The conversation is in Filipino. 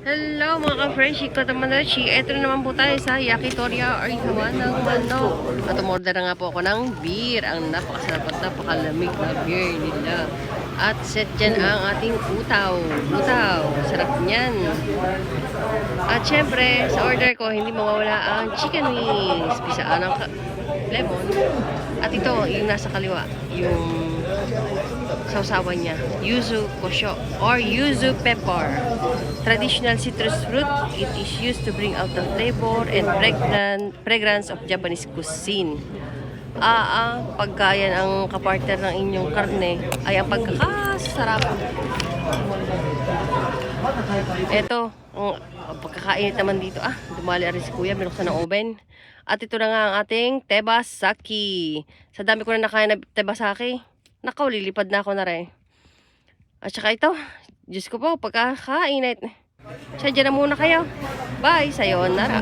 Hello mga ka-fresh, ikaw tamanachi. Ito na naman po tayo sa Yakitori or Ihawa ng Manok. At umorder na nga po ako ng beer. Ang napakasarap at napakalamig na beer nila. At set dyan ang ating utaw. Utaw, sarap niyan. At syempre, sa order ko, hindi mawawala ang chicken wings. Pisaan ng lemon. At ito, yung nasa kaliwa, yung sausawan niya, yuzu kosho or yuzu pepper. Traditional citrus fruit, it is used to bring out the flavor and fragrance of Japanese cuisine. Pagka yan ang kapartner ng inyong karne, ay ang pagkakasarap. Ito, ang pagkakainit naman dito. Dumali rin si kuya, binuksan ng oven. At ito na nga ang ating tebasaki. Sa dami ko na nakain na tebasaki, nakaw, lilipad na ako na rin. At saka ito, Diyos ko po, pagkakainit. Sadya na muna kayo. Bye, sayonara.